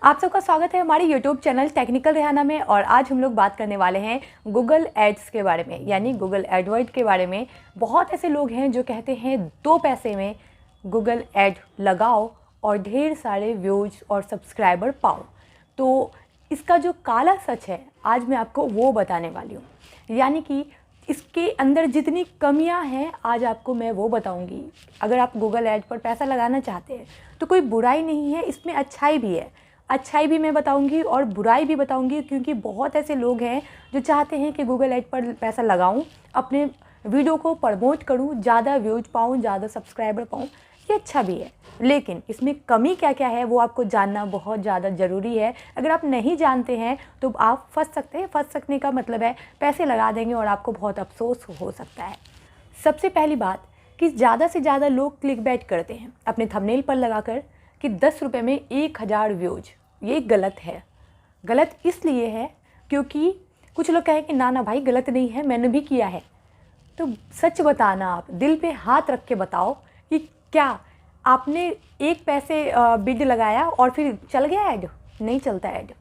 आप सबका स्वागत है हमारे YouTube चैनल टेक्निकल रेहाना में। और आज हम लोग बात करने वाले हैं गूगल एड्स के बारे में, यानी गूगल एडवर्ड के बारे में। बहुत ऐसे लोग हैं जो कहते हैं 2 पैसे में गूगल एड लगाओ और ढेर सारे व्यूज और सब्सक्राइबर पाओ। तो इसका जो काला सच है आज मैं आपको वो बताने वाली हूँ, यानी कि इसके अंदर जितनी कमियां हैं आज आपको मैं वो बताऊंगी। अगर आप गूगल एड पर पैसा लगाना चाहते हैं तो कोई बुराई नहीं है, इसमें अच्छाई भी है। अच्छाई भी मैं बताऊंगी और बुराई भी बताऊंगी, क्योंकि बहुत ऐसे लोग हैं जो चाहते हैं कि गूगल एड पर पैसा लगाऊं, अपने वीडियो को प्रमोट करूं, ज़्यादा व्यूज पाऊं, ज़्यादा सब्सक्राइबर पाऊं। ये अच्छा भी है, लेकिन इसमें कमी क्या क्या है वो आपको जानना बहुत ज़्यादा ज़रूरी है। अगर आप नहीं जानते हैं तो आप फंस सकते हैं। फंस सकने का मतलब है पैसे लगा देंगे और आपको बहुत अफसोस हो सकता है। सबसे पहली बात कि ज़्यादा से ज़्यादा लोग क्लिक बैट करते हैं अपने थंबनेल पर लगाकर कि 10 रुपये में 1000 व्यूज। ये गलत है। गलत इसलिए है क्योंकि कुछ लोग कहें कि ना ना भाई गलत नहीं है, मैंने भी किया है। तो सच बताना, आप दिल पे हाथ रख के बताओ कि क्या आपने 1 पैसे बिड लगाया और फिर चल गया ऐड? नहीं चलता ऐड।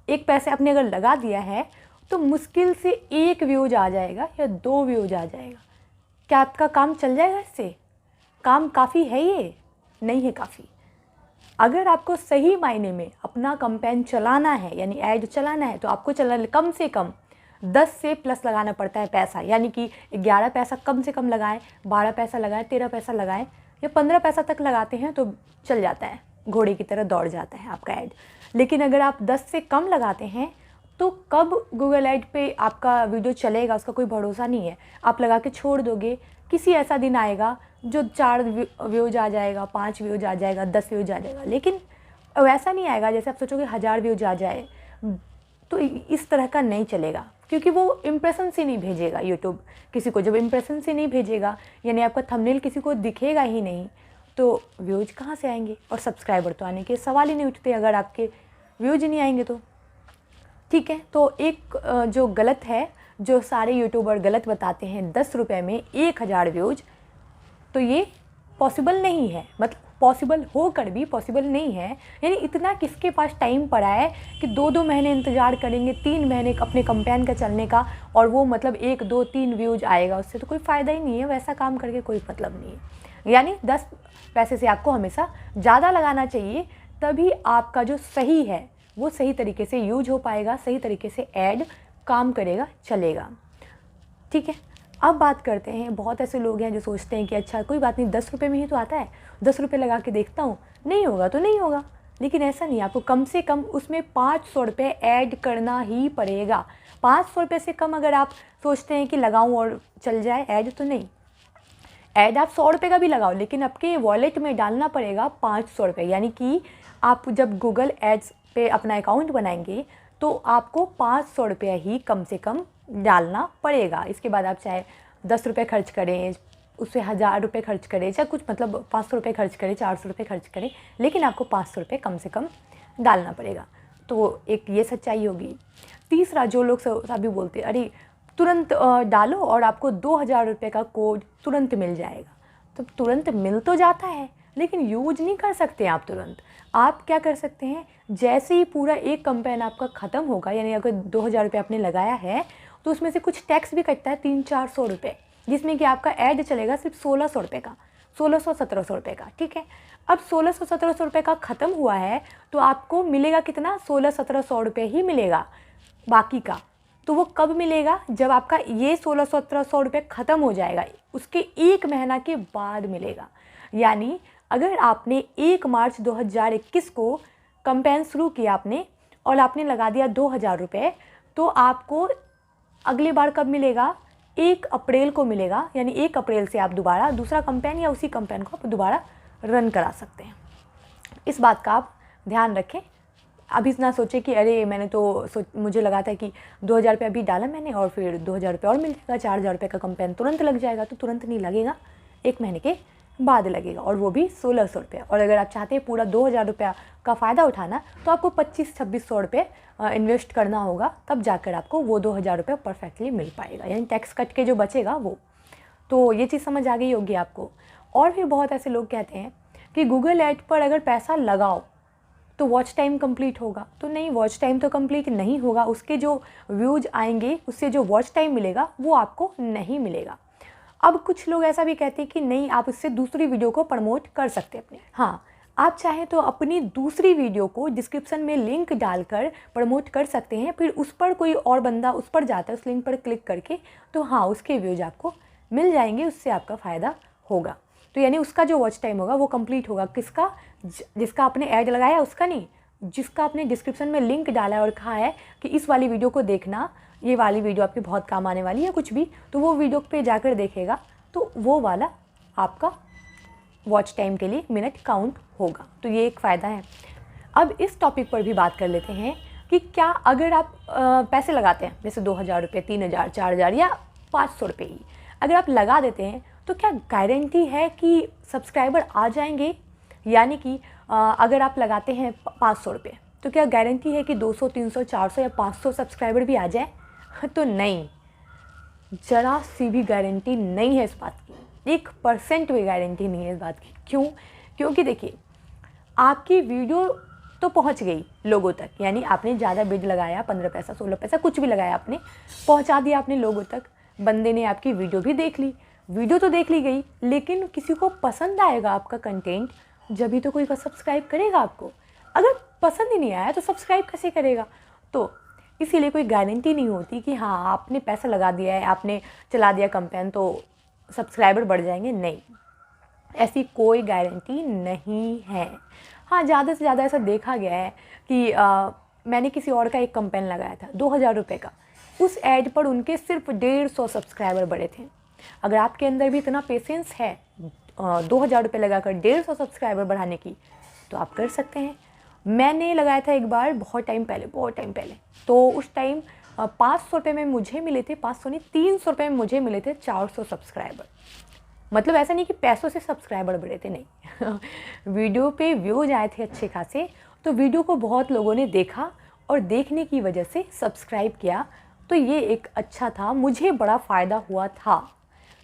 1 पैसे आपने अगर लगा दिया है तो मुश्किल से 1 व्यूज आ जाएगा या 2 व्यूज आ जाएगा। क्या आपका काम चल जाएगा इससे? काम काफ़ी है ये? नहीं है काफ़ी। अगर आपको सही मायने में अपना कैंपेन चलाना है, यानी ऐड चलाना है, तो आपको कम से कम 10 से प्लस लगाना पड़ता है पैसा। यानी कि 11 पैसा कम से कम लगाएं, 12 पैसा लगाएं, 13 पैसा लगाएं या 15 पैसा तक लगाते हैं तो चल जाता है, घोड़े की तरह दौड़ जाता है आपका ऐड। लेकिन अगर आप 10 से कम लगाते हैं तो कब गूगल ऐड पे आपका वीडियो चलेगा उसका कोई भरोसा नहीं है। आप लगा के छोड़ दोगे, किसी ऐसा दिन आएगा जो 4 व्यूज आ जाएगा, 5 व्यूज आ जाएगा, 10 व्यूज आ जाएगा, लेकिन वैसा नहीं आएगा जैसे आप सोचोगे 1000 व्यूज आ जाए। तो इस तरह का नहीं चलेगा, क्योंकि वो इम्प्रेशन से नहीं भेजेगा यूट्यूब किसी को। जब इम्प्रेशन से नहीं भेजेगा यानी आपका थंबनेल किसी को दिखेगा ही नहीं, तो व्यूज कहाँ से आएंगे? और सब्सक्राइबर तो आने के सवाल ही नहीं उठते अगर आपके व्यूज नहीं आएंगे तो। ठीक है, तो एक जो गलत है, जो सारे यूट्यूबर गलत बताते हैं 10 रुपये में 1000 व्यूज, तो ये पॉसिबल नहीं है। मतलब पॉसिबल होकर भी पॉसिबल नहीं है। यानी इतना किसके पास टाइम पड़ा है कि 2-2 महीने इंतज़ार करेंगे, 3 महीने अपने कैंपेन का चलने का, और वो मतलब 1, 2, 3 व्यूज आएगा, उससे तो कोई फ़ायदा ही नहीं है। वैसा काम करके कोई मतलब नहीं है। यानी 10 पैसे से आपको हमेशा ज़्यादा लगाना चाहिए, तभी आपका जो सही है वो सही तरीके से यूज हो पाएगा, सही तरीके से ऐड काम करेगा, चलेगा। ठीक है, अब बात करते हैं। बहुत ऐसे लोग हैं जो सोचते हैं कि अच्छा कोई बात नहीं, 10 रुपये में ही तो आता है, 10 रुपये लगा के देखता हूँ, नहीं होगा तो नहीं होगा। लेकिन ऐसा नहीं, आपको कम से कम उसमें 500 रुपये ऐड करना ही पड़ेगा। 500 रुपये से कम अगर आप सोचते हैं कि लगाऊं और चल जाए ऐड, तो नहीं। ऐड आप 100 रुपये का भी लगाओ, लेकिन आपके वॉलेट में डालना पड़ेगा 500 रुपये। यानी कि आप जब गूगल एड्स पे अपना अकाउंट बनाएंगे तो आपको 500 रुपये ही कम से कम डालना पड़ेगा। इसके बाद आप चाहे 10 रुपये खर्च करें, उससे 1000 रुपये खर्च करें, चाहे कुछ मतलब 500 रुपये खर्च करें, 400 रुपये खर्च करें, लेकिन आपको 500 रुपये कम से कम डालना पड़ेगा। तो एक ये सच्चाई होगी। तीसरा, जो लोग सभी बोलते हैं अरे तुरंत डालो और आपको 2000 रुपये का कोड तुरंत मिल जाएगा। तो तुरंत मिल तो जाता है, लेकिन यूज नहीं कर सकते आप तुरंत। आप क्या कर सकते हैं, जैसे ही पूरा एक कैंपेन आपका ख़त्म होगा, यानी अगर 2000 रुपये आपने लगाया है तो उसमें से कुछ टैक्स भी कटता है 300-400 रुपये, जिसमें कि आपका ऐड चलेगा सिर्फ 1600 रुपये का, 1600-1700 रुपये का। ठीक है, अब 1600-1700 रुपये का ख़त्म हुआ है तो आपको मिलेगा कितना? 1600-1700 रुपये ही मिलेगा बाकी का। तो वो कब मिलेगा? जब आपका ये 1600-1700 रुपये ख़त्म हो जाएगा, उसके 1 महीना के बाद मिलेगा। यानी अगर आपने 1 मार्च 2021 को कैंपेन शुरू किया आपने और आपने लगा दिया 2000 रुपये, तो आपको अगली बार कब मिलेगा? 1 अप्रैल को मिलेगा। यानी 1 अप्रैल से आप दोबारा दूसरा कैंपेन या उसी कैंपेन को आप दोबारा रन करा सकते हैं। इस बात का आप ध्यान रखें। अभी ना सोचे कि अरे मैंने तो मुझे लगा था कि 2000 रुपये अभी डाला मैंने और फिर 2000 रुपये और मिल जाएगा, 4000 रुपये का कैंपेन तुरंत लग जाएगा। तो तुरंत नहीं लगेगा, 1 महीने के बाद लगेगा, और वो भी 1600 रुपये। और अगर आप चाहते हैं पूरा 2000 रुपया का फ़ायदा उठाना तो आपको 2500-2600 रुपये इन्वेस्ट करना होगा, तब जाकर आपको वो 2000 रुपये परफेक्टली मिल पाएगा। यानी टैक्स कट के जो बचेगा वो। तो ये चीज़ समझ आ गई होगी आपको। और भी बहुत ऐसे लोग कहते हैं कि गूगल ऐड पर अगर पैसा लगाओ तो वॉच टाइम कंप्लीट होगा। तो नहीं, वॉच टाइम तो कंप्लीट नहीं होगा, उसके जो व्यूज आएंगे उससे जो वॉच टाइम मिलेगा वो आपको नहीं मिलेगा। अब कुछ लोग ऐसा भी कहते हैं कि नहीं, आप इससे दूसरी वीडियो को प्रमोट कर सकते हैं अपने। हाँ, आप चाहें तो अपनी दूसरी वीडियो को डिस्क्रिप्शन में लिंक डालकर प्रमोट कर सकते हैं, फिर उस पर कोई और बंदा उस पर जाता है उस लिंक पर क्लिक करके, तो हाँ उसके व्यूज आपको मिल जाएंगे, उससे आपका फ़ायदा होगा। तो यानी उसका जो वॉच टाइम होगा वो कंप्लीट होगा। किसका? जिसका आपने ऐड लगाया उसका नहीं, जिसका आपने डिस्क्रिप्शन में लिंक डाला है और कहा है कि इस वाली वीडियो को देखना, ये वाली वीडियो आपके बहुत काम आने वाली है कुछ भी, तो वो वीडियो पे जाकर देखेगा तो वो वाला आपका वॉच टाइम के लिए मिनट काउंट होगा। तो ये एक फ़ायदा है। अब इस टॉपिक पर भी बात कर लेते हैं कि क्या अगर आप पैसे लगाते हैं, जैसे 2000 रुपये, 3000, 4000 या 500 रुपये ही अगर आप लगा देते हैं, तो क्या गारंटी है कि सब्सक्राइबर आ जाएंगे? यानी कि अगर आप लगाते हैं 500 रुपये, तो क्या गारंटी है कि 200, 300, 400 या 500 सब्सक्राइबर भी आ जाए? तो नहीं, जरा सी भी गारंटी नहीं है इस बात की, 1% भी गारंटी नहीं है इस बात की। क्यों? क्योंकि देखिए, आपकी वीडियो तो पहुंच गई लोगों तक, यानी आपने ज़्यादा बिड लगाया, 15 पैसा, 16 पैसा, कुछ भी लगाया, आपने पहुंचा दिया आपने लोगों तक, बंदे ने आपकी वीडियो भी देख ली, वीडियो तो देख ली गई, लेकिन किसी को पसंद आएगा आपका कंटेंट जब भी तो कोई सब्सक्राइब करेगा आपको। अगर पसंद ही नहीं आया तो सब्सक्राइब कैसे करेगा? तो इसीलिए कोई गारंटी नहीं होती कि हाँ आपने पैसा लगा दिया है, आपने चला दिया कैंपेन तो सब्सक्राइबर बढ़ जाएंगे। नहीं, ऐसी कोई गारंटी नहीं है। हाँ, ज़्यादा से ज़्यादा ऐसा देखा गया है कि मैंने किसी और का एक कैंपेन लगाया था 2000 रुपये का, उस ऐड पर उनके सिर्फ 150 सब्सक्राइबर बढ़े थे। अगर आपके अंदर भी इतना पेशेंस है 2000 रुपये लगाकर 150 सब्सक्राइबर बढ़ाने की, तो आप कर सकते हैं। मैंने लगाया था एक बार बहुत टाइम पहले, तो उस टाइम 500 रुपये में मुझे मिले थे, 500 नहीं 300 रुपये में मुझे मिले थे 400 सब्सक्राइबर। मतलब ऐसा नहीं कि पैसों से सब्सक्राइबर बढ़े थे, नहीं वीडियो पे व्यूज आए थे अच्छे खासे, तो वीडियो को बहुत लोगों ने देखा और देखने की वजह से सब्सक्राइब किया, तो ये एक अच्छा था, मुझे बड़ा फ़ायदा हुआ था।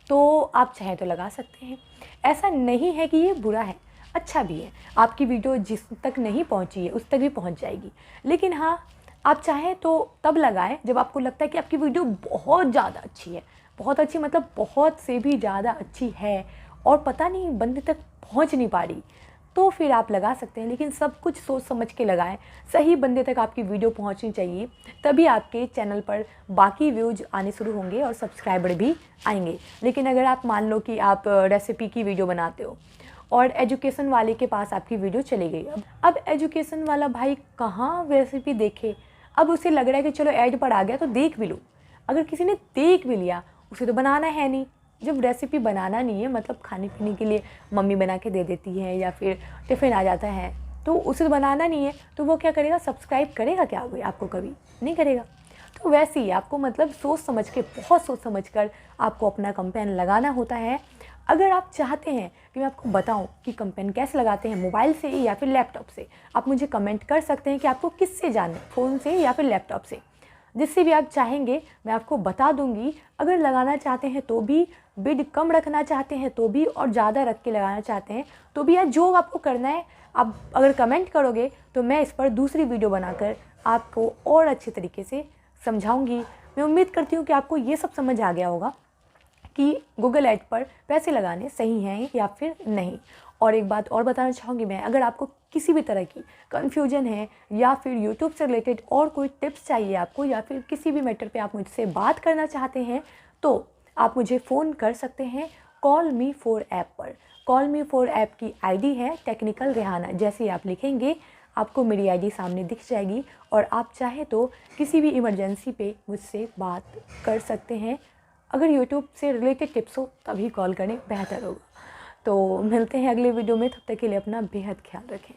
तो आप चाहें तो लगा सकते हैं, ऐसा नहीं है कि ये बुरा है, अच्छा भी है। आपकी वीडियो जिस तक नहीं पहुंची है उस तक भी पहुंच जाएगी, लेकिन हाँ आप चाहें तो तब लगाएं जब आपको लगता है कि आपकी वीडियो बहुत ज़्यादा अच्छी है, बहुत अच्छी मतलब बहुत से भी ज़्यादा अच्छी है और पता नहीं बंदे तक पहुंच नहीं पा रही, तो फिर आप लगा सकते हैं। लेकिन सब कुछ सोच समझ के लगाएं, सही बंदे तक आपकी वीडियो पहुंचनी चाहिए, तभी आपके चैनल पर बाकी व्यूज आने शुरू होंगे और सब्सक्राइबर भी आएंगे। लेकिन अगर आप मान लो कि आप रेसिपी की वीडियो बनाते हो और एजुकेशन वाले के पास आपकी वीडियो चली गई, अब एजुकेशन वाला भाई कहाँ रेसिपी देखे, अब उसे लग रहा है कि चलो ऐड पर आ गया तो देख भी लूँ। अगर किसी ने देख भी लिया, उसे तो बनाना है नहीं। जब रेसिपी बनाना नहीं है, मतलब खाने पीने के लिए मम्मी बना के दे देती है या फिर टिफ़िन आ जाता है, तो उसे तो बनाना नहीं है, तो वो क्या करेगा? सब्सक्राइब करेगा क्या आपको? कभी नहीं करेगा। तो वैसे ही आपको मतलब सोच समझ के, बहुत सोच समझ कर आपको अपना कैंपेन लगाना होता है। अगर आप चाहते हैं कि मैं आपको बताऊं कि कैंपेन कैसे लगाते हैं, मोबाइल से या फिर लैपटॉप से, आप मुझे कमेंट कर सकते हैं कि आपको किससे जानना है, फ़ोन से या फिर लैपटॉप से। जिससे भी आप चाहेंगे मैं आपको बता दूंगी। अगर लगाना चाहते हैं तो भी, बिड कम रखना चाहते हैं तो भी, और ज़्यादा रख के लगाना चाहते हैं तो भी, या जो आपको करना है आप अगर कमेंट करोगे तो मैं इस पर दूसरी वीडियो बनाकर आपको और अच्छे तरीके से समझाऊंगी। मैं उम्मीद करती हूँ कि आपको ये सब समझ आ गया होगा कि गूगल ऐड पर पैसे लगाने सही हैं या फिर नहीं। और एक बात और बताना चाहूँगी मैं, अगर आपको किसी भी तरह की कन्फ्यूजन है या फिर यूट्यूब से रिलेटेड और कोई टिप्स चाहिए आपको, या फिर किसी भी मैटर पे आप मुझसे बात करना चाहते हैं, तो आप मुझे फ़ोन कर सकते हैं कॉल मी फॉर ऐप पर। कॉल मी फॉर ऐप की आईडी है टेक्निकल रेहाना। जैसे ही आप लिखेंगे आपको मेरी आईडी सामने दिख जाएगी और आप चाहे तो किसी भी इमरजेंसी पे मुझसे बात कर सकते हैं। अगर यूट्यूब से रिलेटेड टिप्स हो तभी कॉल करें, बेहतर होगा। तो मिलते हैं अगले वीडियो में, तब तक के लिए अपना बेहद ख्याल रखें।